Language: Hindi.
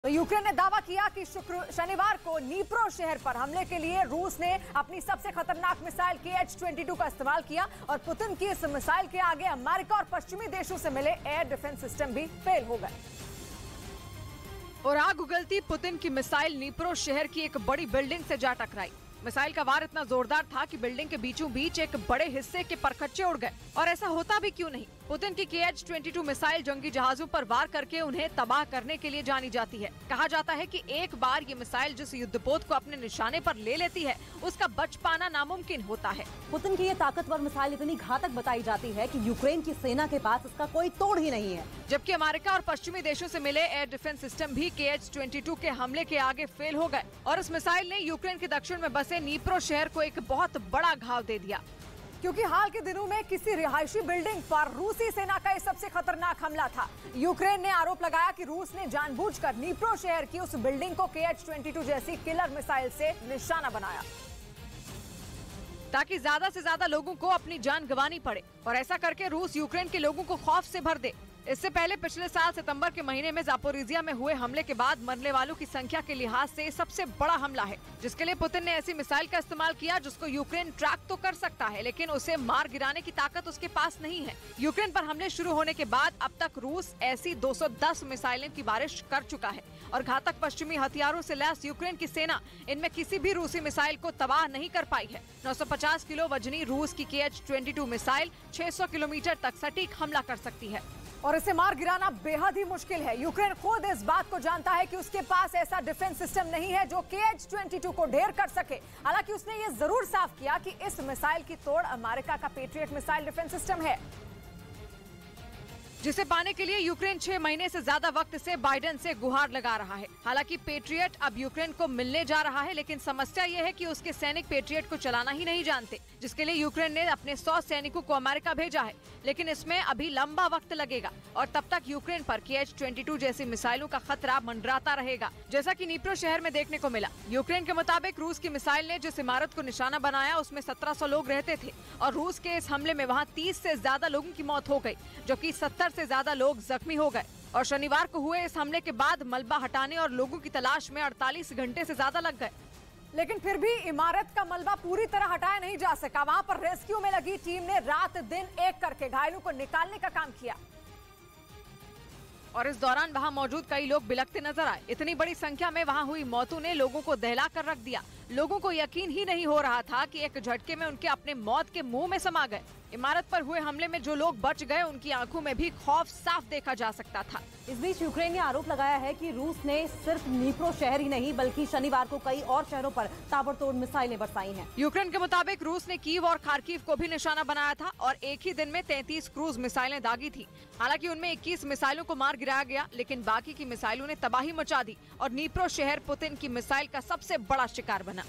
तो यूक्रेन ने दावा किया कि शनिवार को नीप्रो शहर पर हमले के लिए रूस ने अपनी सबसे खतरनाक मिसाइल KH-22 का इस्तेमाल किया और पुतिन की इस मिसाइल के आगे अमेरिका और पश्चिमी देशों से मिले एयर डिफेंस सिस्टम भी फेल हो गए। और आग उगलती पुतिन की मिसाइल नीप्रो शहर की एक बड़ी बिल्डिंग से जा टकराई। मिसाइल का वार इतना जोरदार था कि बिल्डिंग के बीचों बीच एक बड़े हिस्से के परखच्चे उड़ गए। और ऐसा होता भी क्यों नहीं, पुतिन की KH-22 मिसाइल जंगी जहाजों पर वार करके उन्हें तबाह करने के लिए जानी जाती है। कहा जाता है कि एक बार ये मिसाइल जिस युद्धपोत को अपने निशाने पर ले लेती है उसका बच पाना नामुमकिन होता है। पुतिन की ये ताकतवर मिसाइल इतनी घातक बताई जाती है कि यूक्रेन की सेना के पास इसका कोई तोड़ ही नहीं है। जबकि अमेरिका और पश्चिमी देशों से मिले एयर डिफेंस सिस्टम भी KH-22 के हमले के आगे फेल हो गए और इस मिसाइल ने यूक्रेन के दक्षिण में बसे नीप्रो शहर को एक बहुत बड़ा घाव दे दिया। क्योंकि हाल के दिनों में किसी रिहायशी बिल्डिंग पर रूसी सेना का सबसे खतरनाक हमला था। यूक्रेन ने आरोप लगाया कि रूस ने जानबूझकर नीप्रो शहर की उस बिल्डिंग को KH-22 जैसी किलर मिसाइल से निशाना बनाया ताकि ज्यादा से ज्यादा लोगों को अपनी जान गंवानी पड़े और ऐसा करके रूस यूक्रेन के लोगों को खौफ से भर दे। इससे पहले पिछले साल सितंबर के महीने में जापोरिजिया में हुए हमले के बाद मरने वालों की संख्या के लिहाज से सबसे बड़ा हमला है, जिसके लिए पुतिन ने ऐसी मिसाइल का इस्तेमाल किया जिसको यूक्रेन ट्रैक तो कर सकता है लेकिन उसे मार गिराने की ताकत उसके पास नहीं है। यूक्रेन पर हमले शुरू होने के बाद अब तक रूस ऐसी 210 मिसाइलें की बारिश कर चुका है और घातक पश्चिमी हथियारों से लैस यूक्रेन की सेना इनमें किसी भी रूसी मिसाइल को तबाह नहीं कर पाई है। 950 किलो वजनी रूस की KH-22 मिसाइल 600 किलोमीटर तक सटीक हमला कर सकती है और इसे मार गिराना बेहद ही मुश्किल है। यूक्रेन खुद इस बात को जानता है कि उसके पास ऐसा डिफेंस सिस्टम नहीं है जो KH-22 को ढेर कर सके। हालांकि उसने ये जरूर साफ किया कि इस मिसाइल की तोड़ अमेरिका का पेट्रियट मिसाइल डिफेंस सिस्टम है, जिसे पाने के लिए यूक्रेन 6 महीने से ज्यादा वक्त से बाइडेन से गुहार लगा रहा है। हालांकि पेट्रियट अब यूक्रेन को मिलने जा रहा है, लेकिन समस्या यह है कि उसके सैनिक पेट्रियट को चलाना ही नहीं जानते, जिसके लिए यूक्रेन ने अपने 100 सैनिकों को अमेरिका भेजा है। लेकिन इसमें अभी लंबा वक्त लगेगा और तब तक यूक्रेन पर KH-22 जैसी मिसाइलों का खतरा मंडराता रहेगा, जैसा कि नीप्रो शहर में देखने को मिला। यूक्रेन के मुताबिक रूस की मिसाइल ने जिस इमारत को निशाना बनाया उसमें 1700 लोग रहते थे और रूस के इस हमले में वहाँ 30 से ज्यादा लोगों की मौत हो गयी, जबकि 70 से ज्यादा लोग जख्मी हो गए। और शनिवार को हुए इस हमले के बाद मलबा हटाने और लोगों की तलाश में 48 घंटे से ज्यादा लग गए, लेकिन फिर भी इमारत का मलबा पूरी तरह हटाया नहीं जा सका। वहां पर रेस्क्यू में लगी टीम ने रात दिन एक करके घायलों को निकालने का काम किया और इस दौरान वहां मौजूद कई लोग बिलखते नजर आए। इतनी बड़ी संख्या में वहां हुई मौतों ने लोगों को दहला कर रख दिया। लोगों को यकीन ही नहीं हो रहा था कि एक झटके में उनके अपने मौत के मुंह में समा गए। इमारत पर हुए हमले में जो लोग बच गए उनकी आंखों में भी खौफ साफ देखा जा सकता था। इस बीच यूक्रेन ने आरोप लगाया है कि रूस ने सिर्फ नीप्रो शहर ही नहीं बल्कि शनिवार को कई और शहरों पर ताबड़तोड़ मिसाइलें बरसाई हैं। यूक्रेन के मुताबिक रूस ने कीव और खार्किव को भी निशाना बनाया था और एक ही दिन में 33 क्रूज मिसाइलें दागी थी। हालांकि उनमें 21 मिसाइलों को मार गिराया गया, लेकिन बाकी की मिसाइलों ने तबाही मचा दी और नीप्रो शहर पुतिन की मिसाइल का सबसे बड़ा शिकार बना।